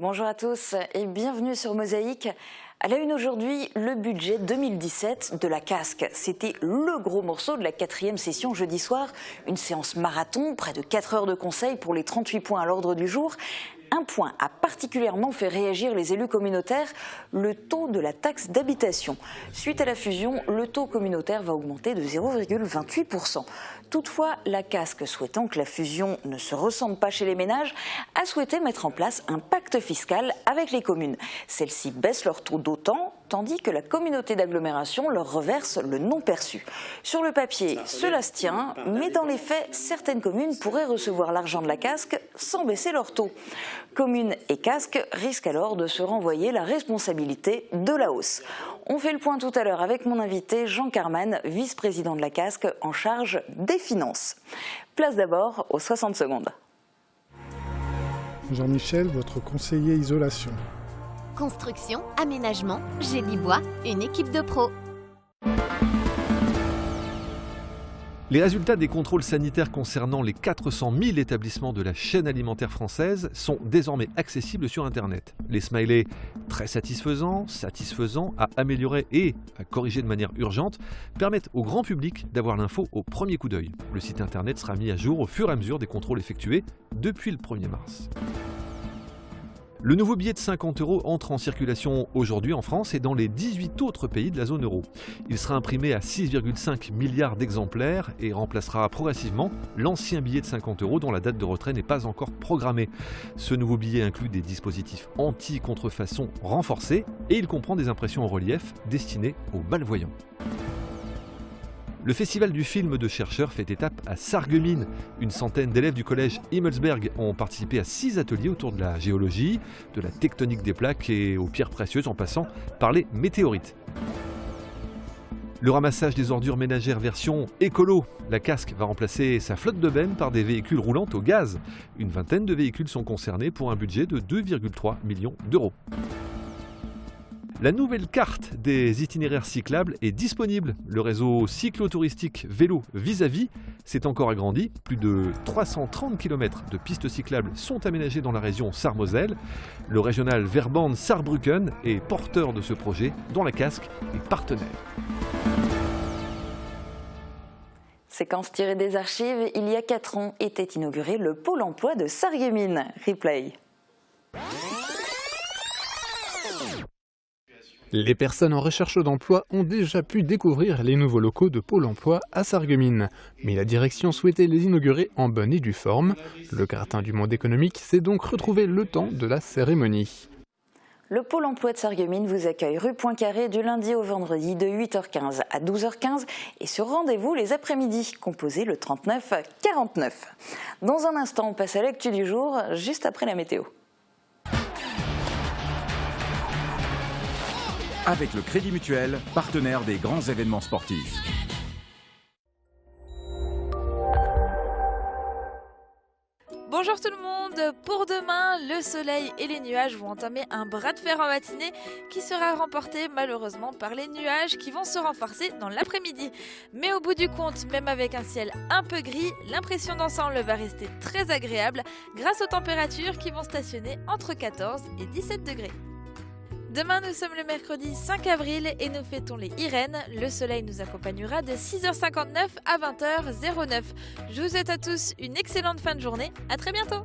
Bonjour à tous et bienvenue sur Mosaïque. À la une aujourd'hui, le budget 2017 de la Casques. C'était le gros morceau de la 4e session jeudi soir. Une séance marathon, près de 4 heures de conseil pour les 38 points à l'ordre du jour. Un point a particulièrement fait réagir les élus communautaires, le taux de la taxe d'habitation. Suite à la fusion, le taux communautaire va augmenter de 0,28%. Toutefois, la Casques, souhaitant que la fusion ne se ressente pas chez les ménages, a souhaité mettre en place un pacte fiscal avec les communes. Celles-ci baissent leur taux d'autant, tandis que la communauté d'agglomération leur reverse le non perçu. Sur le papier, cela se tient, mais dans les faits, certaines communes pourraient recevoir l'argent de la Casques sans baisser leur taux. Communes et Casques risquent alors de se renvoyer la responsabilité de la hausse. On fait le point tout à l'heure avec mon invité Jean Carman, vice-président de la Casques en charge des finances. Place d'abord aux 60 secondes. Jean-Michel, votre conseiller isolation. Construction, aménagement, génie bois, une équipe de pros. Les résultats des contrôles sanitaires concernant les 400 000 établissements de la chaîne alimentaire française sont désormais accessibles sur Internet. Les smileys très satisfaisants, à améliorer et à corriger de manière urgente permettent au grand public d'avoir l'info au premier coup d'œil. Le site Internet sera mis à jour au fur et à mesure des contrôles effectués depuis le 1er mars. Le nouveau billet de 50 € entre en circulation aujourd'hui en France et dans les 18 autres pays de la zone euro. Il sera imprimé à 6,5 milliards d'exemplaires et remplacera progressivement l'ancien billet de 50 € dont la date de retrait n'est pas encore programmée. Ce nouveau billet inclut des dispositifs anti-contrefaçon renforcés et il comprend des impressions en relief destinées aux malvoyants. Le festival du film de chercheurs fait étape à Sarreguemines. Une centaine d'élèves du collège Himmelsberg ont participé à 6 ateliers autour de la géologie, de la tectonique des plaques et aux pierres précieuses en passant par les météorites. Le ramassage des ordures ménagères version écolo. La Casques va remplacer sa flotte de bennes par des véhicules roulantes au gaz. Une vingtaine de véhicules sont concernés pour un budget de 2,3 millions d'euros. La nouvelle carte des itinéraires cyclables est disponible. Le réseau cyclotouristique vélo vis-à-vis s'est encore agrandi. Plus de 330 km de pistes cyclables sont aménagées dans la région Sarre-Moselle. Le régional Verband-Saarbrücken est porteur de ce projet dont la Casques est partenaire. Séquence tirée des archives, il y a 4 ans était inauguré le pôle emploi de Sarreguemines. Replay. Les personnes en recherche d'emploi ont déjà pu découvrir les nouveaux locaux de Pôle emploi à Sarreguemines. Mais la direction souhaitait les inaugurer en bonne et due forme. Le gratin du monde économique s'est donc retrouvé le temps de la cérémonie. Le Pôle emploi de Sarreguemines vous accueille rue Poincaré du lundi au vendredi de 8h15 à 12h15 et sur rendez-vous les après-midi, composé le 39 49. Dans un instant, on passe à l'actu du jour, juste après la météo. Avec le Crédit Mutuel, partenaire des grands événements sportifs. Bonjour tout le monde, pour demain, le soleil et les nuages vont entamer un bras de fer en matinée qui sera remporté malheureusement par les nuages qui vont se renforcer dans l'après-midi. Mais au bout du compte, même avec un ciel un peu gris, l'impression d'ensemble va rester très agréable grâce aux températures qui vont stationner entre 14 et 17 degrés. Demain, nous sommes le mercredi 5 avril et nous fêtons les Irènes. Le soleil nous accompagnera de 6h59 à 20h09. Je vous souhaite à tous une excellente fin de journée. À très bientôt.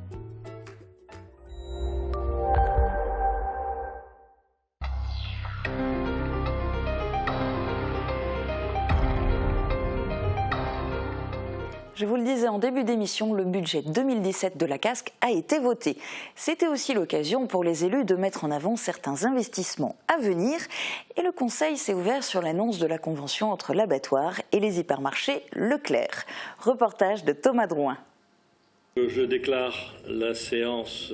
Je vous le disais en début d'émission, le budget 2017 de la Casques a été voté. C'était aussi l'occasion pour les élus de mettre en avant certains investissements à venir et le Conseil s'est ouvert sur l'annonce de la convention entre l'abattoir et les hypermarchés Leclerc. Reportage de Thomas Drouin. Je déclare la séance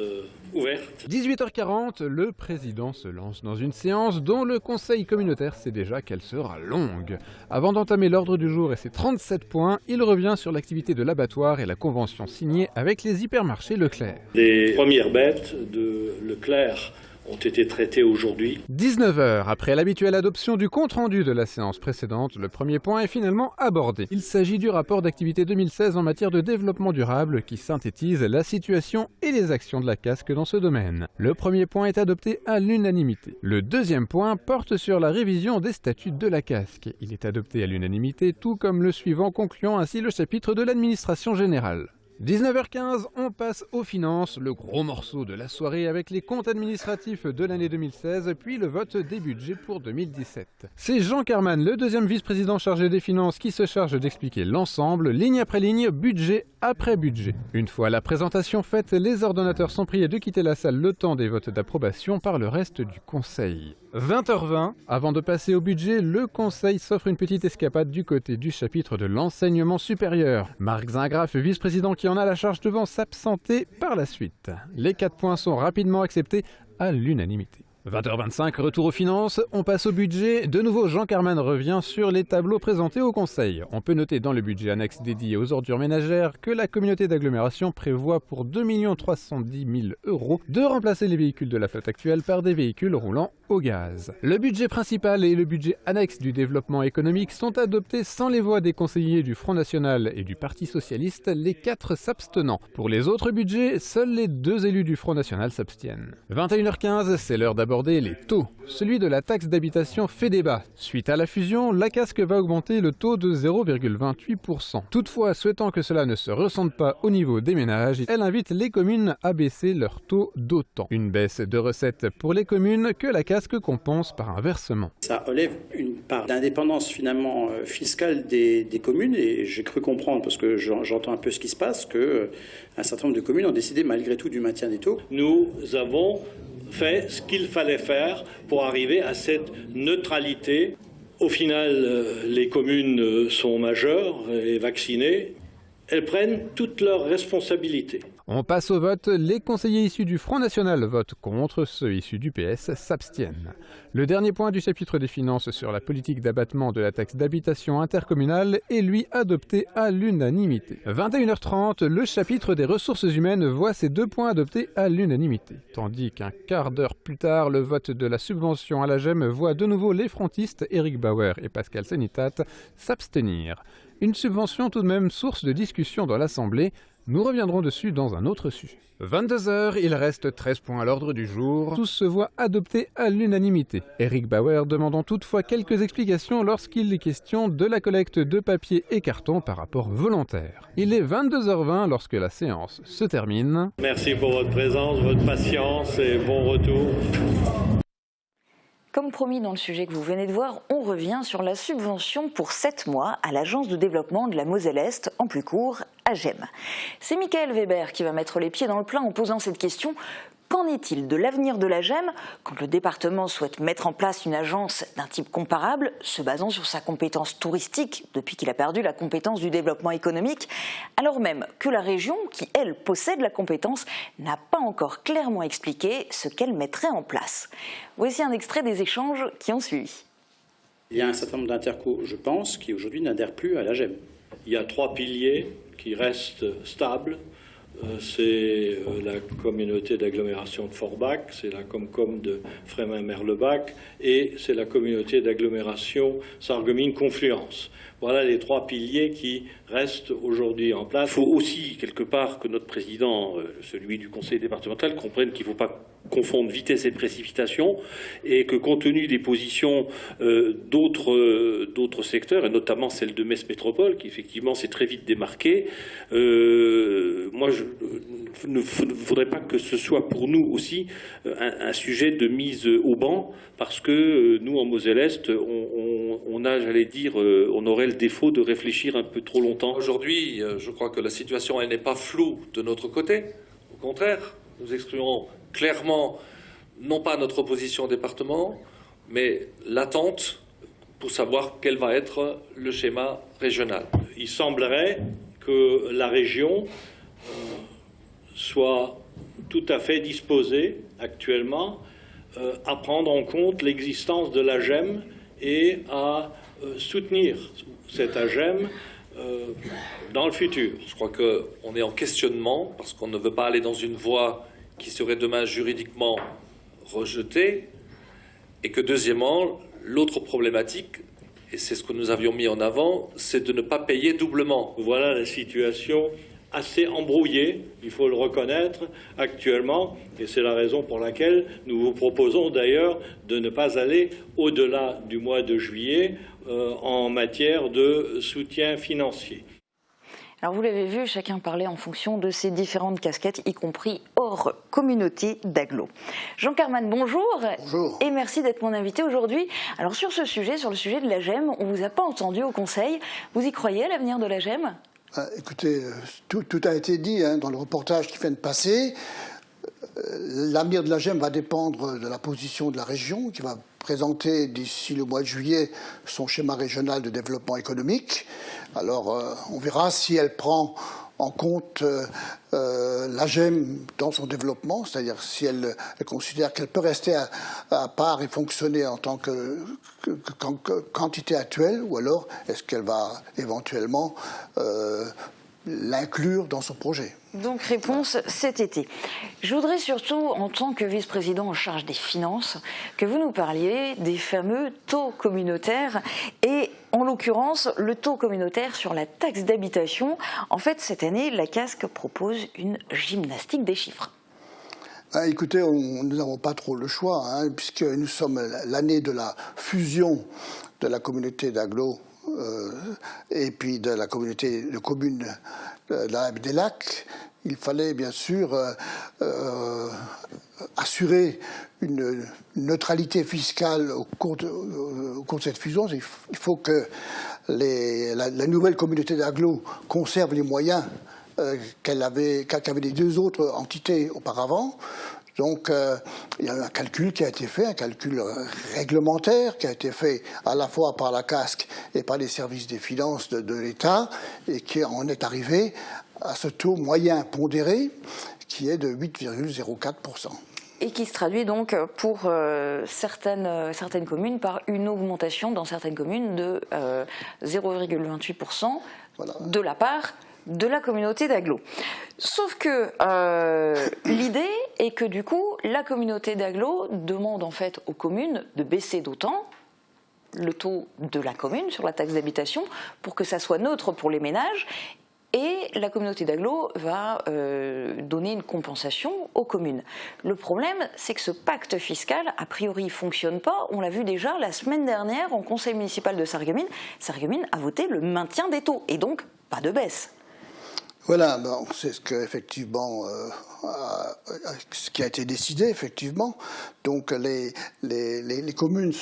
ouverte. 18h40, le président se lance dans une séance dont le conseil communautaire sait déjà qu'elle sera longue. Avant d'entamer l'ordre du jour et ses 37 points, il revient sur l'activité de l'abattoir et la convention signée avec les hypermarchés Leclerc. Les premières bêtes de Leclerc ont été traités aujourd'hui. 19h, après l'habituelle adoption du compte-rendu de la séance précédente, le premier point est finalement abordé. Il s'agit du rapport d'activité 2016 en matière de développement durable qui synthétise la situation et les actions de la CASC dans ce domaine. Le premier point est adopté à l'unanimité. Le deuxième point porte sur la révision des statuts de la CASC. Il est adopté à l'unanimité, tout comme le suivant, concluant ainsi le chapitre de l'administration générale. 19h15, on passe aux finances, le gros morceau de la soirée avec les comptes administratifs de l'année 2016, puis le vote des budgets pour 2017. C'est Jean Carman, le deuxième vice-président chargé des finances, qui se charge d'expliquer l'ensemble, ligne après ligne, budget après budget. Une fois la présentation faite, les ordonnateurs sont priés de quitter la salle le temps des votes d'approbation par le reste du Conseil. 20h20, avant de passer au budget, le Conseil s'offre une petite escapade du côté du chapitre de l'enseignement supérieur. Marc Zingraff, vice-président qui en a la charge, devant s'absenter par la suite. Les 4 points sont rapidement acceptés à l'unanimité. 20h25, retour aux finances, on passe au budget. De nouveau, Jean Carman revient sur les tableaux présentés au Conseil. On peut noter dans le budget annexe dédié aux ordures ménagères que la communauté d'agglomération prévoit pour 2 310 000 € de remplacer les véhicules de la flotte actuelle par des véhicules roulant au gaz. Le budget principal et le budget annexe du développement économique sont adoptés sans les voix des conseillers du Front National et du Parti Socialiste, les 4 s'abstenant. Pour les autres budgets, seuls les 2 élus du Front National s'abstiennent. 21h15, c'est l'heure d'aborder les taux. Celui de la taxe d'habitation fait débat. Suite à la fusion, la CASC va augmenter le taux de 0,28%. Toutefois, souhaitant que cela ne se ressente pas au niveau des ménages, elle invite les communes à baisser leur taux d'autant. Une baisse de recettes pour les communes que la CASC compense par un versement. Ça relève une part d'indépendance finalement fiscale des communes, et j'ai cru comprendre, parce que j'entends un peu ce qui se passe, qu'un certain nombre de communes ont décidé malgré tout du maintien des taux. Nous avons fait ce qu'il fallait faire pour arriver à cette neutralité. Au final, les communes sont majeures et vaccinées. Elles prennent toutes leurs responsabilités. On passe au vote. Les conseillers issus du Front National votent contre, ceux issus du PS s'abstiennent. Le dernier point du chapitre des finances sur la politique d'abattement de la taxe d'habitation intercommunale est lui adopté à l'unanimité. 21h30, le chapitre des ressources humaines voit ces 2 points adoptés à l'unanimité. Tandis qu'un quart d'heure plus tard, le vote de la subvention à la GEM voit de nouveau les frontistes Éric Bauer et Pascal Sanitat s'abstenir. Une subvention tout de même source de discussion dans l'Assemblée. Nous reviendrons dessus dans un autre sujet. 22h, il reste 13 points à l'ordre du jour. Tous se voient adoptés à l'unanimité. Éric Bauer demandant toutefois quelques explications lorsqu'il est question de la collecte de papier et carton par rapport volontaire. Il est 22h20 lorsque la séance se termine. Merci pour votre présence, votre patience et bon retour. Comme promis dans le sujet que vous venez de voir, on revient sur la subvention pour 7 mois à l'Agence de développement de la Moselle-Est, en plus court, AGEM. C'est Michael Weber qui va mettre les pieds dans le plat en posant cette question. Qu'en est-il de l'avenir de l'AGEM quand le département souhaite mettre en place une agence d'un type comparable, se basant sur sa compétence touristique, depuis qu'il a perdu la compétence du développement économique, alors même que la région, qui elle possède la compétence, n'a pas encore clairement expliqué ce qu'elle mettrait en place. Voici un extrait des échanges qui ont suivi. Il y a un certain nombre d'intercos, je pense, qui aujourd'hui n'adhèrent plus à l'AGEM. Il y a 3 piliers qui restent stables. C'est la communauté d'agglomération de Forbach, c'est la Comcom de Frémin-Merlebach et c'est la communauté d'agglomération Sarreguemines-Confluence. Voilà les 3 piliers qui restent aujourd'hui en place. Il faut aussi, quelque part, que notre président, celui du conseil départemental, comprenne qu'il ne faut pas confondre vitesse et précipitation et que compte tenu des positions d'autres secteurs, et notamment celle de Metz Métropole, qui effectivement s'est très vite démarquée, moi je ne voudrais pas que ce soit pour nous aussi un sujet de mise au banc, parce que nous en Moselle-Est, on a, j'allais dire, on aurait le défaut de réfléchir un peu trop longtemps. Aujourd'hui, je crois que la situation elle n'est pas floue de notre côté. Au contraire, nous exprimons clairement, non pas notre opposition au département, mais l'attente pour savoir quel va être le schéma régional. Il semblerait que la région soit tout à fait disposée actuellement à prendre en compte l'existence de l'AGEM et à soutenir cette AGEM dans le futur. Je crois qu'on est en questionnement parce qu'on ne veut pas aller dans une voie qui serait demain juridiquement rejeté, et que deuxièmement, l'autre problématique, et c'est ce que nous avions mis en avant, c'est de ne pas payer doublement. Voilà la situation assez embrouillée, il faut le reconnaître, actuellement, et c'est la raison pour laquelle nous vous proposons d'ailleurs de ne pas aller au-delà du mois de juillet en matière de soutien financier. Alors vous l'avez vu, chacun parlait en fonction de ses différentes casquettes, y compris hors communauté d'agglo. Jean Carman, bonjour. Bonjour. Et merci d'être mon invité aujourd'hui. Alors sur ce sujet, sur le sujet de la GEM, on ne vous a pas entendu au Conseil. Vous y croyez à l'avenir de la GEM ? Écoutez, tout a été dit dans le reportage qui vient de passer. L'avenir de la GEM va dépendre de la position de la région, qui va présenter d'ici le mois de juillet son schéma régional de développement économique. Alors, on verra si elle prend en compte la GEM dans son développement, c'est-à-dire si elle considère qu'elle peut rester à part et fonctionner en tant qu'entité actuelle, ou alors est-ce qu'elle va éventuellement l'inclure dans son projet. Donc réponse cet été. Je voudrais surtout, en tant que vice-président en charge des finances, que vous nous parliez des fameux taux communautaires et en l'occurrence le taux communautaire sur la taxe d'habitation. En fait, cette année, la CASC propose une gymnastique des chiffres. Écoutez, nous n'avons pas trop le choix, puisque nous sommes l'année de la fusion de la communauté d'agglo et puis de la communauté de communes des lacs. Il fallait bien sûr assurer une neutralité fiscale au cours de cette fusion. Il faut que la nouvelle communauté d'agglo conserve les moyens qu'avaient les deux autres entités auparavant. Donc, il y a un calcul qui a été fait, un calcul réglementaire qui a été fait à la fois par la CASC et par les services des finances de l'État et qui en est arrivé à ce taux moyen pondéré qui est de 8,04%. Et qui se traduit donc pour certaines communes par une augmentation dans certaines communes de 0,28% voilà. De la part de la communauté d'agglo. Sauf que l'idée est que du coup, la communauté d'agglo demande en fait aux communes de baisser d'autant le taux de la commune sur la taxe d'habitation pour que ça soit neutre pour les ménages. Et la communauté d'agglo va donner une compensation aux communes. Le problème, c'est que ce pacte fiscal, a priori, ne fonctionne pas. On l'a vu déjà la semaine dernière en conseil municipal de Sarreguemines. Sarreguemines a voté le maintien des taux et donc pas de baisse. Voilà, c'est ce qui a été décidé, effectivement. Donc les communes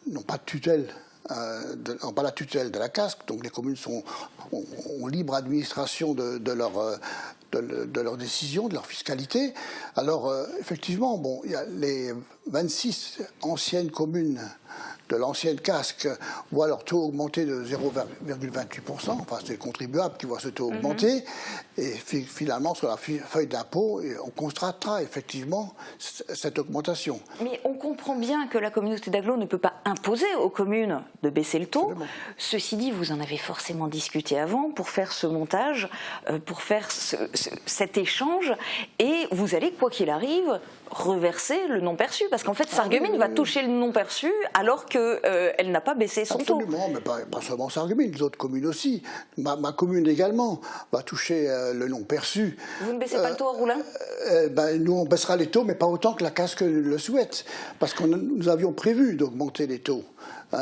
n'ont pas de tutelle. N'ont pas la tutelle de la CASC, donc les communes ont libre administration de leurs décisions, de leur fiscalité. Alors, effectivement, il y a les 26 anciennes communes de l'ancienne CASC voient leur taux augmenter de 0,28%. Enfin, c'est le contribuable qui voit ce taux augmenter. Et finalement, sur la feuille d'impôt, on constatera effectivement cette augmentation. Mais on comprend bien que la communauté d'agglo ne peut pas imposer aux communes de baisser le taux. Absolument. Ceci dit, vous en avez forcément discuté avant pour faire ce montage, pour faire cet échange. Et vous allez, quoi qu'il arrive, reverser le non perçu, parce qu'en fait Sarreguemines va toucher le non perçu alors qu'elle n'a pas baissé son taux. Absolument, mais pas seulement Sarreguemines, les autres communes aussi. Ma commune également va toucher le non perçu. Vous ne baissez pas le taux à Roulin ? Nous on baissera les taux, mais pas autant que la CASC le souhaite, parce que nous avions prévu d'augmenter les taux.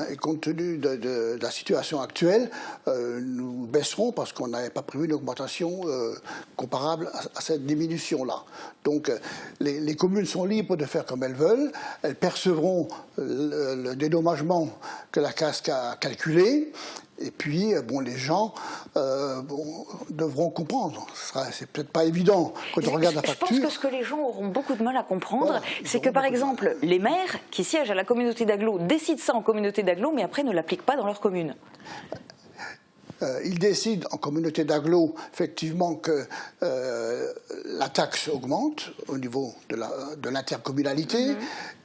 Et compte tenu de la situation actuelle, nous baisserons parce qu'on n'avait pas prévu une augmentation comparable à cette diminution-là. Donc les communes sont libres de faire comme elles veulent. Elles percevront le dédommagement que la CASC a calculé. Et puis, les gens devront comprendre. C'est peut-être pas évident quand on regarde la facture. Je pense que ce que les gens auront beaucoup de mal à comprendre, c'est que, par exemple, les maires qui siègent à la communauté d'agglo décident ça en communauté d'agglo, mais après ne l'appliquent pas dans leur commune. Ils décident en communauté d'agglo, effectivement, que la taxe augmente au niveau de l'intercommunalité.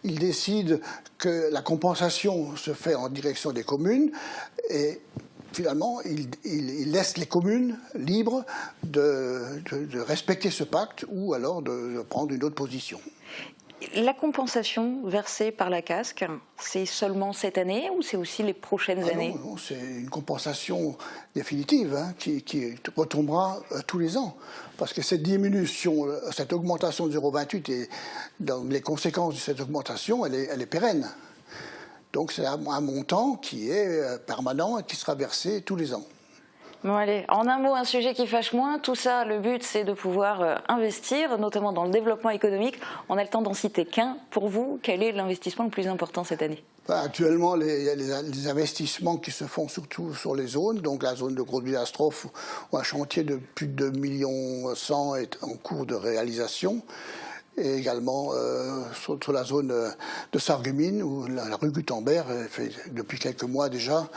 Ils décident que la compensation se fait en direction des communes et finalement, ils laissent les communes libres de respecter ce pacte ou alors de prendre une autre position. La compensation versée par la casque, c'est seulement cette année ou c'est aussi les prochaines années? Non, c'est une compensation définitive qui retombera tous les ans. Parce que cette diminution, cette augmentation de 0,28 et dans les conséquences de cette augmentation, elle est pérenne. Donc c'est un montant qui est permanent et qui sera versé tous les ans. Bon allez, en un mot, un sujet qui fâche moins, tout ça, le but c'est de pouvoir investir, notamment dans le développement économique. On a le temps d'en citer qu'un. Pour vous, quel est l'investissement le plus important cette année? Actuellement, il y a les investissements qui se font surtout sur les zones, donc la zone de Grosse-Villastrophe où un chantier de plus de 2,1 millions est en cours de réalisation. Et également sur la zone de Sarreguemines, où la rue Gutenberg fait depuis quelques mois déjà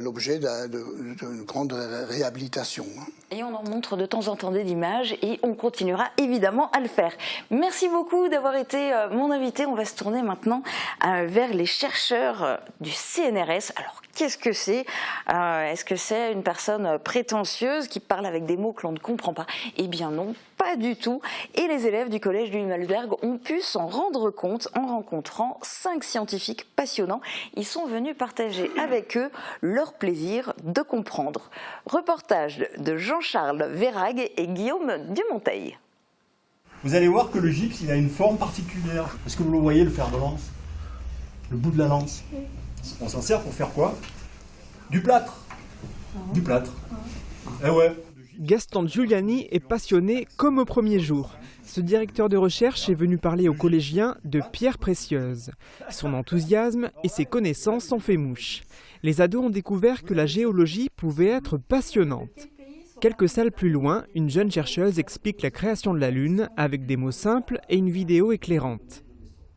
l'objet d'une grande réhabilitation. Et on en montre de temps en temps des images et on continuera évidemment à le faire. Merci beaucoup d'avoir été mon invité. On va se tourner maintenant vers les chercheurs du CNRS. Alors, qu'est-ce que c'est? Est-ce que c'est une personne prétentieuse qui parle avec des mots que l'on ne comprend pas? Eh bien non, pas du tout. Et les élèves du collège du Malberg ont pu s'en rendre compte en rencontrant 5 scientifiques passionnants. Ils sont venus partager avec eux leur plaisir de comprendre. Reportage de Jean-Charles Verhague et Guillaume Dumonteil. Vous allez voir que le gypse, il a une forme particulière. Est-ce que vous le voyez, le fer de lance? Le bout de la lance. On s'en sert pour faire quoi? Du plâtre. Du plâtre. Eh ouais. Gaston Giuliani est passionné comme au premier jour. Ce directeur de recherche est venu parler aux collégiens de pierres précieuses. Son enthousiasme et ses connaissances ont fait mouche. Les ados ont découvert que la géologie pouvait être passionnante. Quelques salles plus loin, une jeune chercheuse explique la création de la Lune avec des mots simples et une vidéo éclairante.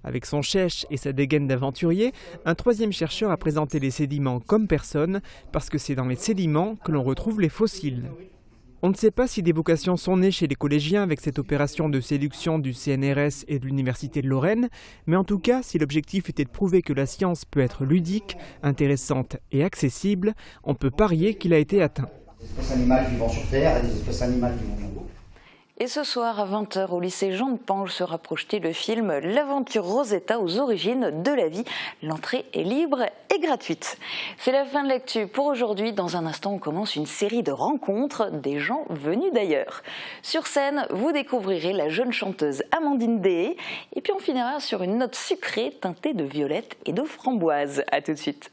Avec son chèche et sa dégaine d'aventurier, un 3e chercheur a présenté les sédiments comme personne, parce que c'est dans les sédiments que l'on retrouve les fossiles. On ne sait pas si des vocations sont nées chez les collégiens avec cette opération de séduction du CNRS et de l'Université de Lorraine, mais en tout cas, si l'objectif était de prouver que la science peut être ludique, intéressante et accessible, on peut parier qu'il a été atteint. Des espèces animales qui vont sur Terre et des espèces animales qui vont en haut. Et ce soir à 20h au lycée Jean de Pange sera projeté le film L'aventure Rosetta aux origines de la vie. L'entrée est libre et gratuite. C'est la fin de l'actu pour aujourd'hui. Dans un instant, on commence une série de rencontres des gens venus d'ailleurs. Sur scène, vous découvrirez la jeune chanteuse Amandine Deshaies. Et puis on finira sur une note sucrée teintée de violette et de framboise. A tout de suite.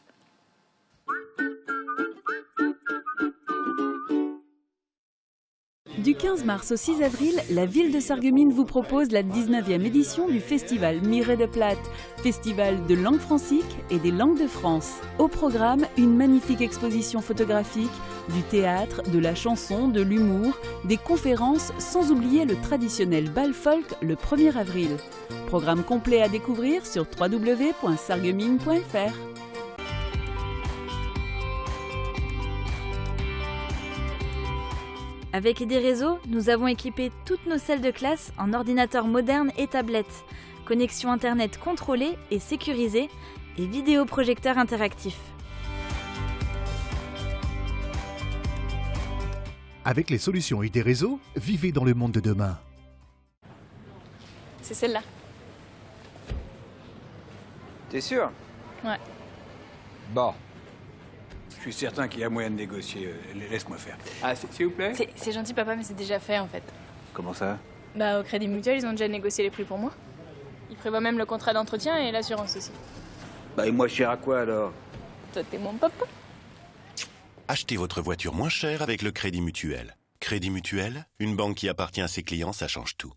Du 15 mars au 6 avril, la ville de Sarreguemines vous propose la 19e édition du festival Miret de Plate, festival de langue francique et des langues de France. Au programme, une magnifique exposition photographique, du théâtre, de la chanson, de l'humour, des conférences, sans oublier le traditionnel bal folk le 1er avril. Programme complet à découvrir sur www.sarreguemines.fr. Avec des réseaux, nous avons équipé toutes nos salles de classe en ordinateurs modernes et tablettes, connexion Internet contrôlée et sécurisée et vidéoprojecteurs interactifs. Avec les solutions ID Réseau, vivez dans le monde de demain. C'est celle-là. T'es sûr? Ouais. Bon. Je suis certain qu'il y a moyen de négocier. Laisse-moi faire. Ah, s'il vous plaît? C'est gentil, papa, mais c'est déjà fait, en fait. Comment ça? Bah, au Crédit Mutuel, ils ont déjà négocié les prix pour moi. Ils prévoient même le contrat d'entretien et l'assurance aussi. Bah, et moi, cher à quoi, alors? Toi, t'es mon papa. Achetez votre voiture moins chère avec le Crédit Mutuel. Crédit Mutuel, une banque qui appartient à ses clients, ça change tout.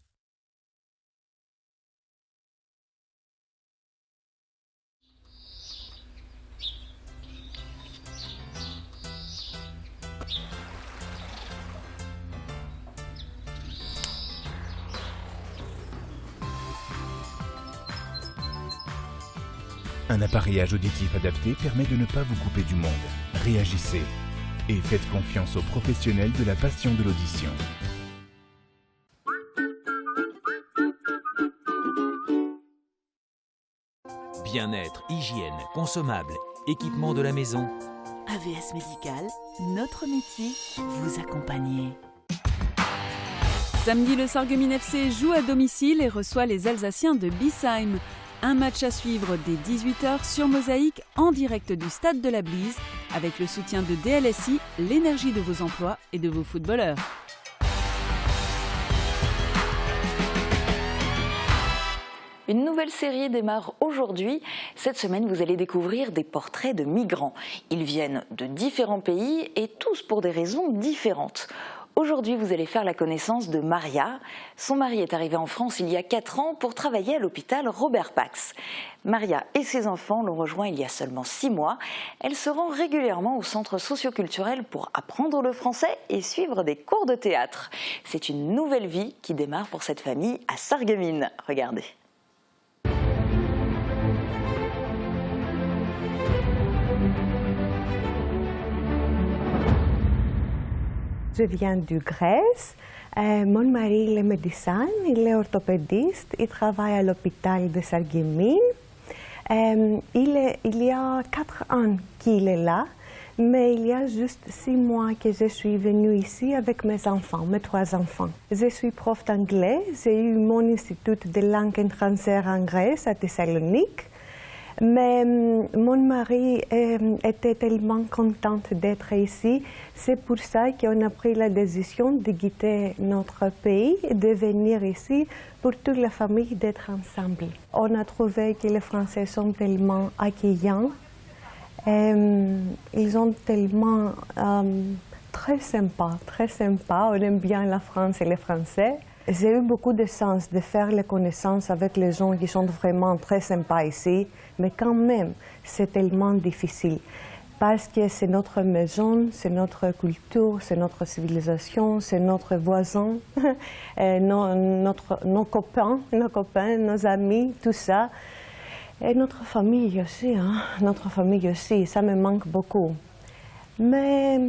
Un appareillage auditif adapté permet de ne pas vous couper du monde. Réagissez et faites confiance aux professionnels de la passion de l'audition. Bien-être, hygiène, consommables, équipement de la maison. AVS Médical, notre métier, vous accompagner. Samedi, le Sarreguemines FC joue à domicile et reçoit les Alsaciens de Biesheim. Un match à suivre dès 18h sur Mosaïque en direct du stade de la Blise avec le soutien de DLSI, l'énergie de vos emplois et de vos footballeurs. Une nouvelle série démarre aujourd'hui. Cette semaine, vous allez découvrir des portraits de migrants. Ils viennent de différents pays et tous pour des raisons différentes. Aujourd'hui, vous allez faire la connaissance de Maria. Son mari est arrivé en France il y a 4 ans pour travailler à l'hôpital Robert Pax. Maria et ses enfants l'ont rejoint il y a seulement 6 mois. Elle se rend régulièrement au centre socio-culturel pour apprendre le français et suivre des cours de théâtre. C'est une nouvelle vie qui démarre pour cette famille à Sarreguemines. Regardez. Je viens de Grèce. Mon mari il est médecin, il est orthopédiste, il travaille à l'hôpital de Sarreguemines. Il y a 4 ans qu'il est là, mais il y a juste 6 mois que je suis venue ici avec mes enfants, mes 3 enfants. Je suis prof d'anglais, j'ai eu mon institut de langue étrangère en Grèce à Thessalonique. Mais mon mari était tellement content d'être ici, c'est pour ça qu'on a pris la décision de quitter notre pays et de venir ici pour toute la famille d'être ensemble. On a trouvé que les Français sont tellement accueillants, ils sont tellement très sympas, on aime bien la France et les Français. J'ai eu beaucoup de chance de faire les connaissances avec les gens qui sont vraiment très sympas ici, mais quand même, c'est tellement difficile parce que c'est notre maison, c'est notre culture, c'est notre civilisation, c'est notre voisin, nos copains, nos amis, tout ça. Et notre famille aussi, ça me manque beaucoup. Mais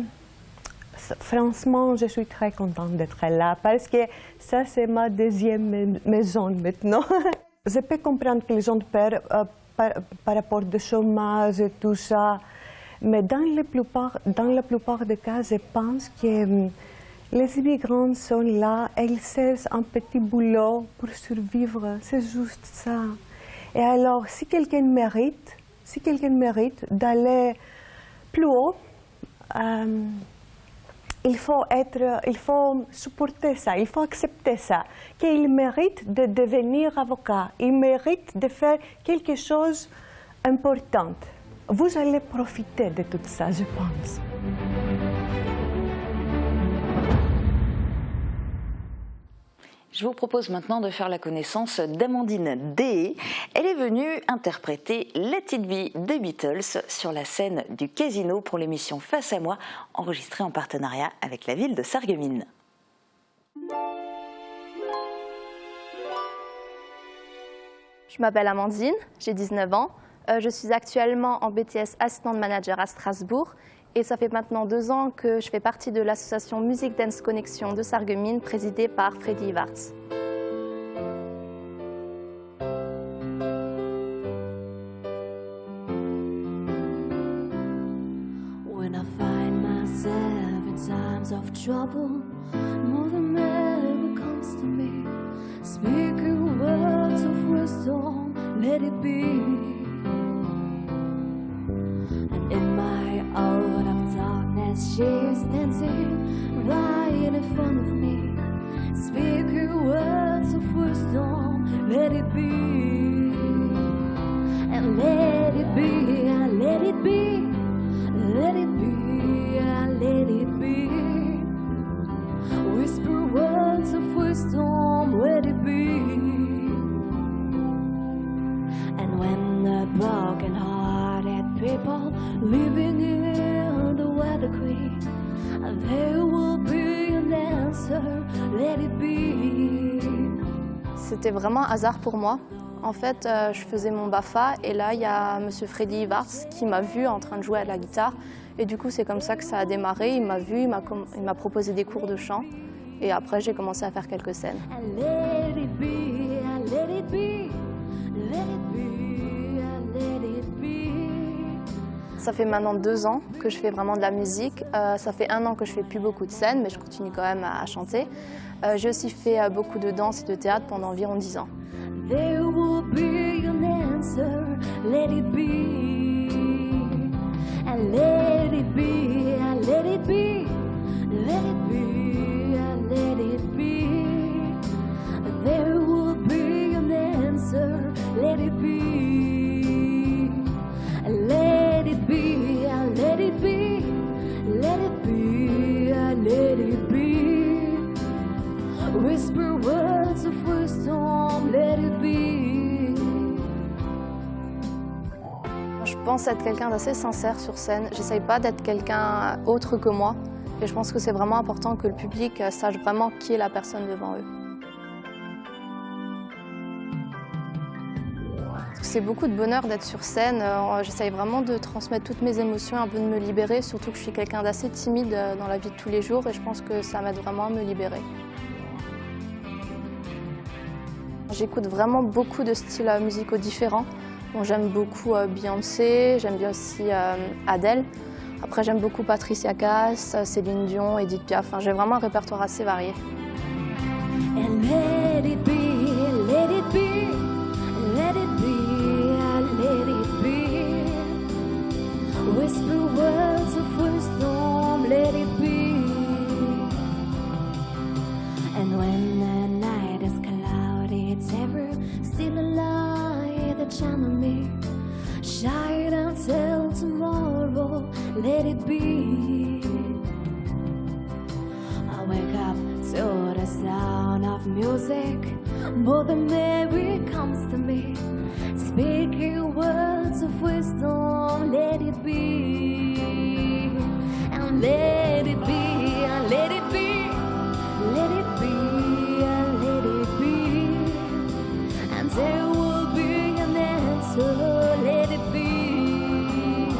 franchement, je suis très contente d'être là parce que ça, c'est ma deuxième maison maintenant. Je peux comprendre que les gens perdent par rapport au chômage et tout ça, mais dans la plupart des cas, je pense que les immigrants sont là et ils cherchent un petit boulot pour survivre, c'est juste ça. Et alors, si quelqu'un mérite d'aller plus haut, il faut supporter ça, il faut accepter ça, qu'il mérite de devenir avocat, il mérite de faire quelque chose d'important. Vous allez profiter de tout ça, je pense. Je vous propose maintenant de faire la connaissance d'Amandine Deshaies. Elle est venue interpréter Let It Be des Beatles sur la scène du Casino pour l'émission Face à moi, enregistrée en partenariat avec la ville de Sarreguemines. Je m'appelle Amandine, j'ai 19 ans. Je suis actuellement en BTS assistant manager à Strasbourg. Et ça fait maintenant 2 ans que je fais partie de l'association Music Dance Connexion de Sarreguemines, présidée par Freddy Ivarts. When I find myself in times of trouble, Mother Mary comes to me, speaking words of wisdom, let it be. And in my out of darkness, she is dancing right in front of me, speaking words of wisdom, let it be. And let it be, let it be, let it be, let it be. Whisper words of wisdom, let it be. And when the broken-hearted people living in the weather queen, there will be an answer, let it be. C'était vraiment un hasard pour moi. En fait, je faisais mon BAFA et là, il y a M. Freddy Ivarts qui m'a vu en train de jouer à la guitare. Et du coup, c'est comme ça que ça a démarré. Il m'a vu, il m'a proposé des cours de chant. Et après, j'ai commencé à faire quelques scènes. Ça fait maintenant 2 ans que je fais vraiment de la musique. Ça fait 1 an que je fais plus beaucoup de scènes, mais je continue quand même à chanter. J'ai aussi fait beaucoup de danse et de théâtre pendant environ 10 ans. There will be an answer, let it be, and let it be, and let it be, let it be, and let it be. There will be an answer, let it be, and let it be, and let it be, let it be, and let it be. Whisper words of wisdom, let it be. Je pense être quelqu'un d'assez sincère sur scène. J'essaye pas d'être quelqu'un autre que moi. Et je pense que c'est vraiment important que le public sache vraiment qui est la personne devant eux. C'est beaucoup de bonheur d'être sur scène. J'essaye vraiment de transmettre toutes mes émotions, un peu de me libérer, surtout que je suis quelqu'un d'assez timide dans la vie de tous les jours et je pense que ça m'aide vraiment à me libérer. J'écoute vraiment beaucoup de styles musicaux différents. Bon, j'aime beaucoup Beyoncé, j'aime bien aussi Adele. Après, j'aime beaucoup Patricia Cass, Céline Dion, Edith Piaf. Enfin, j'ai vraiment un répertoire assez varié. And let it be, let it be, let it be, let it be. Whisper words of wisdom, let it be. And when the night is cloudy, it's ever still a light that shine on me. Shine until tomorrow, let it be. I wake up to the sound of music, Mother Mary comes to me, speaking words of wisdom, let it be. And let it be, and let it be, let it be, and let it be. And there will be an answer, let it be.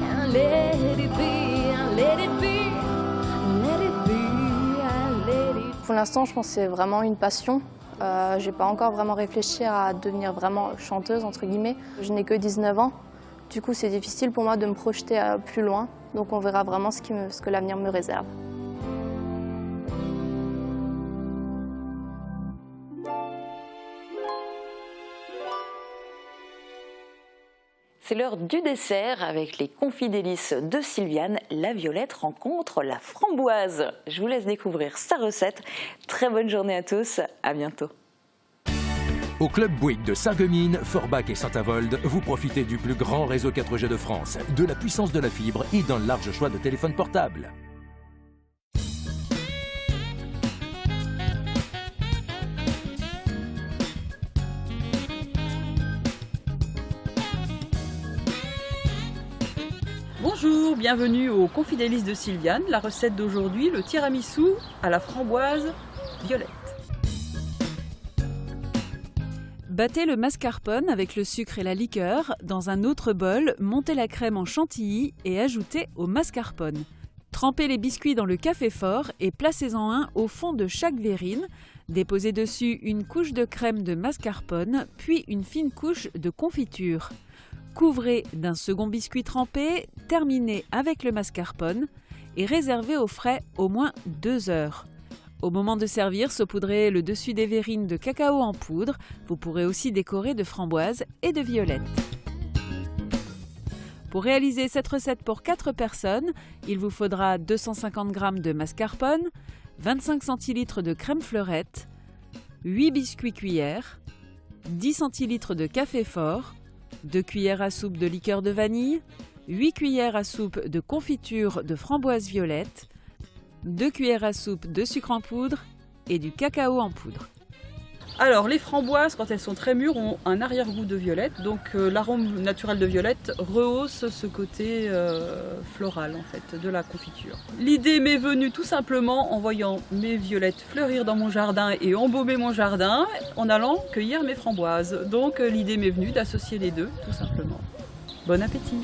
And let it be, and let it be, let it be, and let it be. Pour l'instant, je pense que c'est vraiment une passion. J'ai pas encore vraiment réfléchi à devenir vraiment chanteuse, entre guillemets. Je n'ai que 19 ans. Du coup, c'est difficile pour moi de me projeter plus loin. Donc on verra vraiment ce que l'avenir me réserve. C'est l'heure du dessert avec les confits délices de Sylviane. La violette rencontre la framboise. Je vous laisse découvrir sa recette. Très bonne journée à tous, à bientôt. Au Club Bouygues de Sarreguemines, Forbach et Saint-Avold, vous profitez du plus grand réseau 4G de France, de la puissance de la fibre et d'un large choix de téléphones portables. Bonjour, bienvenue au Confit délices de Sylviane. La recette d'aujourd'hui, le tiramisu à la framboise violette. Battez le mascarpone avec le sucre et la liqueur. Dans un autre bol, montez la crème en chantilly et ajoutez au mascarpone. Trempez les biscuits dans le café fort et placez-en un au fond de chaque verrine. Déposez dessus une couche de crème de mascarpone, puis une fine couche de confiture. Couvrez d'un second biscuit trempé, terminez avec le mascarpone et réservez au frais au moins 2 heures. Au moment de servir, saupoudrez le dessus des verrines de cacao en poudre. Vous pourrez aussi décorer de framboises et de violettes. Pour réaliser cette recette pour 4 personnes, il vous faudra 250 g de mascarpone, 25 centilitres de crème fleurette, 8 biscuits cuillères, 10 centilitres de café fort, 2 cuillères à soupe de liqueur de vanille, 8 cuillères à soupe de confiture de framboise violette, 2 cuillères à soupe de sucre en poudre et du cacao en poudre. Alors, les framboises, quand elles sont très mûres, ont un arrière-goût de violette. Donc, l'arôme naturel de violette rehausse ce côté floral, en fait, de la confiture. L'idée m'est venue tout simplement en voyant mes violettes fleurir dans mon jardin et embaumer mon jardin en allant cueillir mes framboises. Donc, l'idée m'est venue d'associer les deux, tout simplement. Bon appétit!